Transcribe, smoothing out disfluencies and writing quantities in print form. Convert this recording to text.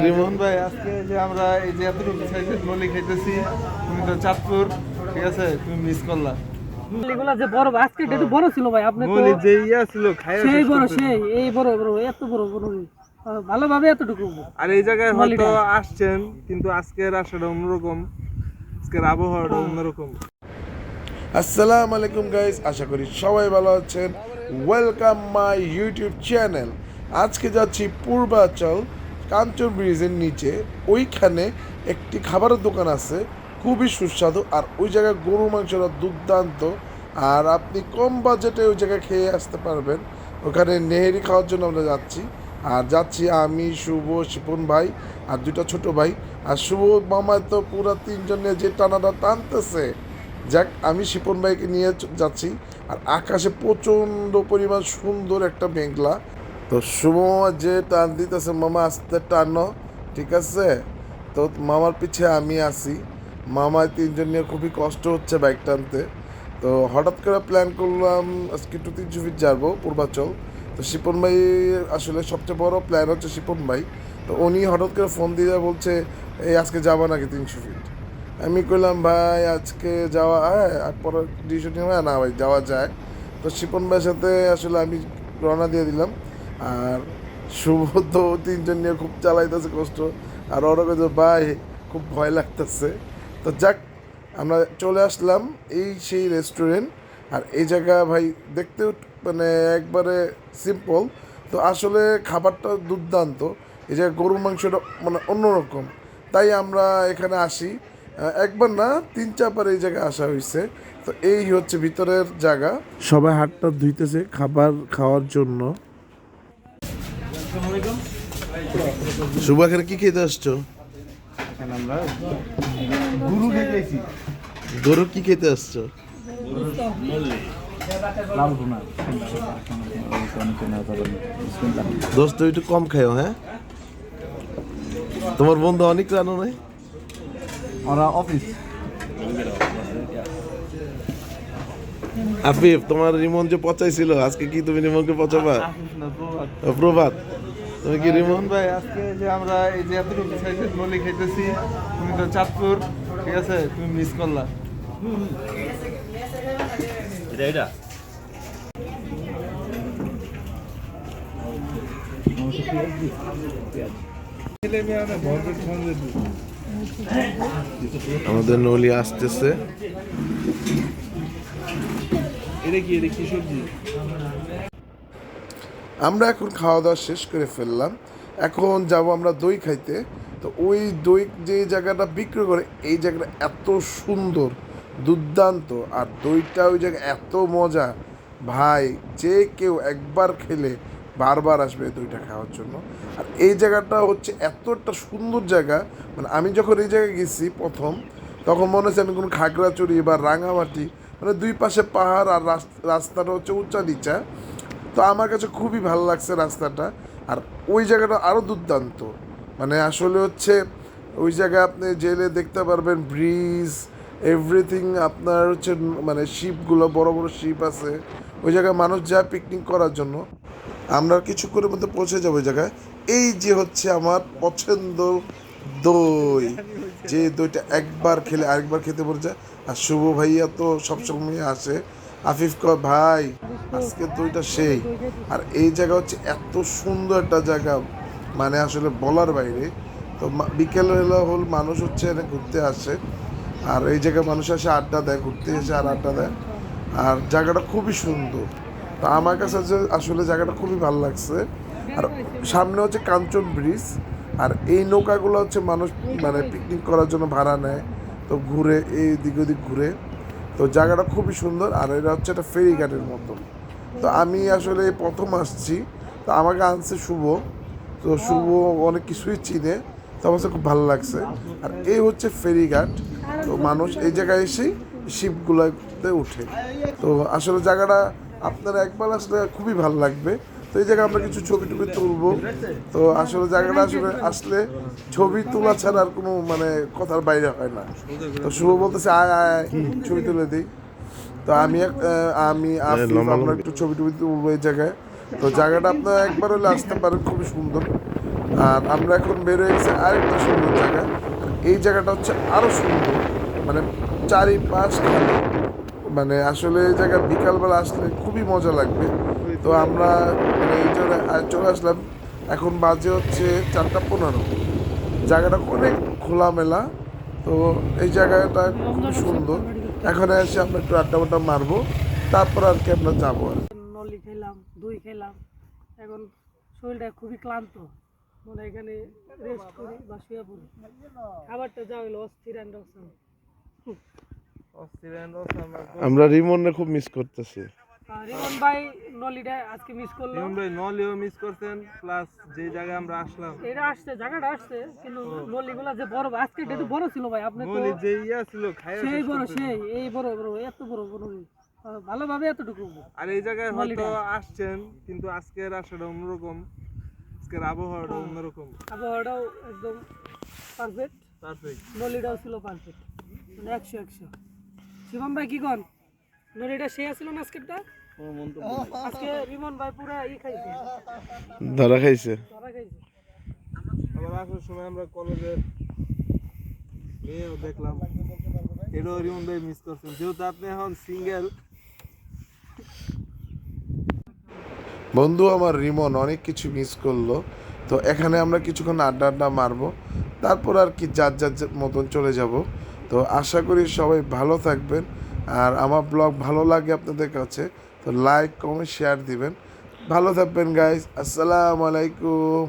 রিমন ভাই, আজকে যে আমরা এই যে এতটুকু সাইজের নলি খাইতেছি, তুমি তো চাঁদপুর, ঠিক আছে, তুমি মিস করলা। এগুলা যে বড় আজকে একটু বড় ছিল ভাই, আপনি তো নলি যে ইয়া ছিল খাইয়া সেই শেষ বড়, করতেছি। সেই এই বড় বড় এত বড় বড় ভালোভাবে এতটুকু। আর এই জায়গায় হয়তো নলিটা। আসছেন, কিন্তু আজকের আসাটা অন্যরকম, আজকের আবহাওয়াটা অন্যরকম। আসসালামু আলাইকুম গাইস, আশা করি সবাই ভালো আছেন। Welcome my YouTube channel. আজকে যাচ্ছি পূর্বাচল কাঞ্চন ব্রিজের নিচে। ওইখানে একটি খাবারের দোকান আছে, খুবই সুস্বাদু। আর ওই জায়গায় গরুর মাংসটা দুর্দান্ত। আর আপনি কম বাজেটে ওই জায়গায় খেয়ে আসতে পারবেন। ওখানে নেহেরি খাওয়ার জন্য আমরা যাচ্ছি। আর যাচ্ছি আমি, শুভ, শিপন ভাই আর দুটা ছোট ভাই। আর শুভ মামায় তো পুরা তিনজন নিয়ে যে টানাটা টানতেছে। যাক, আমি শিপন ভাইকে নিয়ে যাচ্ছি। আর আকাশে প্রচণ্ড পরিমাণ সুন্দর একটা মেঘলা। তো শুভ মামা যে টান দিতেছে, মামা আস্তে টানো, ঠিক আছে? তো মামার পিছে আমি আছি। মামায় তিনজন নিয়ে খুবই কষ্ট হচ্ছে বাইক টানতে। তো হঠাৎ করে প্ল্যান করলাম আজকে একটু 300 ফিট যাবো পূর্বাচল। তো শিপন ভাই আসলে সবচেয়ে বড় প্ল্যান হচ্ছে শিপন ভাই। তো উনি হঠাৎ করে ফোন দিয়ে বলছে, এই আজকে যাবা নাকি 300 ফিট? আমি কইলাম ভাই আজকে যাওয়া হয়, আর পরে ডিসিশন নিলাম না ভাই যাওয়া যায়। তো শিপন ভাইয়ের সাথে আসলে আমি রওনা দিয়ে দিলাম। আর শুভ তো তিনজন নিয়ে খুব চালাইতেছে কষ্ট। আর ওরা কাছে ভাই খুব ভয় লাগতেছে। তো যাক, আমরা চলে আসলাম এই সেই রেস্টুরেন্ট। আর এই জায়গা ভাই দেখতেও মানে একবারে সিম্পল, তো আসলে খাবারটা দুর্দান্ত। এই জায়গায় গরুর মাংসটা মানে অন্যরকম, তাই আমরা এখানে আসি। একবার না, 3-4বার এই জায়গায় আসা হয়েছে। তো এই হচ্ছে ভিতরের জায়গা, সবাই হাতটা ধুইতেছে খাবার খাওয়ার জন্য। শুভ, এখানে কি খেতে আসছো? আমরা গুরু খেতেছি। গরু কি খেতে আসছো? দোস্ত একটু কম খাও, হ্যাঁ? তোমার বন্ধু অনেক রানো নাই? ওরা অফিস। আফিফ, তোমার রিমন যে পচাইছিল, আজকে কি তুমি রিমনকে পচাবা? প্রভাত, তুমি কি রিমন? রিমন ভাই, আজকে যে আমরা এই যে এতটুকু সাইজের নলি খাইতেছি, তুমি তো চাঁদপুর, ঠিক আছে, তুমি মিস করলা। এটা আমাদের নলি আসতেছে। এটা কি সবজি? আমরা এখন খাওয়া দাওয়া শেষ করে ফেললাম। এখন যাব আমরা দই খাইতে। তো ওই দই যে জায়গাটা বিক্রি করে, এই জায়গাটা এত সুন্দর, দুর্দান্ত। আর দইটা ওই জায়গায় এত মজা ভাই, যে কেউ একবার খেলে বারবার আসবে এই দইটা খাওয়ার জন্য। আর এই জায়গাটা হচ্ছে এত একটা সুন্দর জায়গা, মানে আমি যখন এই জায়গায় গেছি প্রথম, তখন মনে হচ্ছে আমি কোনো খাগড়াছড়ি বা রাঙামাটি, মানে দুই পাশে পাহাড় আর রাস্তাটা হচ্ছে উঁচা নিচা। তো আমার কাছে খুবই ভালো লাগছে রাস্তাটা। আর ওই জায়গাটা আরও দুর্দান্ত, মানে আসলে হচ্ছে ওই জায়গায় আপনি জেলে দেখতে পারবেন ব্রিজ, এভরিথিং আপনার হচ্ছে, মানে শিপগুলো, বড় বড় শিপ আছে ওই জায়গায়, মানুষ যায় পিকনিক করার জন্য। আমরা কিছুক্ষণের মধ্যে পৌঁছে যাবো ওই জায়গায়। এই যে হচ্ছে আমার পছন্দ দই, যে দইটা একবার খেলে আরেকবার খেতে পড়ে যায়। আর শুভ ভাইয়া তো সবসময় আসে। আফিফ কয় ভাই আজকে দইটা সেই। আর এই জায়গা হচ্ছে এত সুন্দর একটা জায়গা, মানে আসলে বলার বাইরে। তো বিকেল হল মানুষ হচ্ছে এখানে ঘুরতে আসে। আর এই জায়গায় মানুষ আসে আড্ডা দেয়, ঘুরতে এসে আর আড্ডা দেয়। আর জায়গাটা খুবই সুন্দর। তো আমার কাছে আসলে জায়গাটা খুবই ভালো লাগছে। আর সামনে হচ্ছে কাঞ্চন ব্রিজ। আর এই নৌকাগুলো হচ্ছে মানুষ মানে পিকনিক করার জন্য ভাড়া নেয়, তো ঘুরে এই দিক ওদিক ঘুরে। তো জায়গাটা খুবই সুন্দর। আর এটা হচ্ছে একটা ফেরিঘাটের মতো। তো আমি আসলে এই প্রথম আসছি, তো আমাকে আনছে শুভ। তো শুভ অনেক কিছুই চিনে, তো আমার কাছে খুব ভালো লাগছে। আর এই হচ্ছে ফেরিঘাট। তো মানুষ এই জায়গায় এসেই শিপগুলোতে উঠে। তো আসলে জায়গাটা আপনারা একবার আসলে খুবই ভালো লাগবে। তো এই জায়গায় আমরা কিছু ছবি টবি তুলবো। তো আসলে জায়গাটা আসলে আসলে ছবি তোলা ছাড়া আর কোনো মানে কথার বাইরে হয় না। তো শুভ বলতেছে আয় আয় আয়, ছবি তুলে দিই। তো আমি আফিফ আমরা একটু ছবি টবি তুলবো এই জায়গায়। তো জায়গাটা আপনারা একবার হলে আসতে পারেন, খুবই সুন্দর। আর আমরা এখন বের হয়ে গেছি আরেকটা সুন্দর জায়গা। এই জায়গাটা হচ্ছে আরো সুন্দর, মানে চারিপাশ খালি, মানে আসলে এই জায়গা বিকালবেলা আসলে খুবই মজা লাগবে। তো আমরা মানে এই জন্য চলে আসলাম। এখন বাজে হচ্ছে 4:15। জায়গাটা অনেক খোলামেলা, তো এই জায়গাটা খুবই সুন্দর। এখন এসে আমরা একটু আড্ডা মারবো, তারপর আর কি আমরা যাবো আর। নলি খেলাম, দই খেলাম, এখন শরীরটা খুবই ক্লান্ত, মানে এখানে রেস্ট করি বা শুয়ে পড়ি। খাবারটা যা হইলো অস্থির অ্যান্ড অসাম। আমরা রিমনকে খুব মিস করতেছি। রিমন ভাই নলিটা আজকে মিস করলো। রিমন ভাই নলিও মিস করছেন, প্লাস যে জায়গায় আমরা আসলাম এটা আসছে, জায়গাটা আসছে, কিন্তু নলিগুলা যে বড়, আজকে একটু বড় ছিল ভাই। আপনি তো নলি যে ইয়া ছিল খায়া সেই শেষ বড়, করতে। সেই এই বড় বড় এত বড় বড় ভালোভাবে এতটুকু। আর এই জায়গায় হয়তো নলিটা। আসছেন, কিন্তু আজকের আসাটা অন্যরকম, আজকের আবহাওয়াটা অন্যরকম। আবহাওয়াটাও একদম পারফেক্ট, পারফেক্ট। নলিটাও ছিল পারফেক্ট, মানে 100 শিবম ভাই কি কন, নলিটা সে আসছিল না আজকেরটা? আজকে রিমন ভাই পুরা খাইছে, ধরা খাইছে। ধরা খাইছে। আবার আসার সময় আমরা কলেজের মেয়েও দেখলাম, এটাও রিমন ভাই মিস করছেন, যেহেতু আপনি এখন সিঙ্গেল। বন্ধু আমার রিমন অনেক কিছু মিস করলো। তো এখানে আমরা কিছুক্ষণ আড্ডা মারবো, তারপর আর কি যার যার মতন চলে যাব। তো আশা করি সবাই ভালো থাকবেন, আর আমার ব্লগ ভালো লাগে আপনাদের কাছে তো লাইক কমেন্ট শেয়ার দিবেন। ভালো থাকবেন গাইস, আসসালামু আলাইকুম।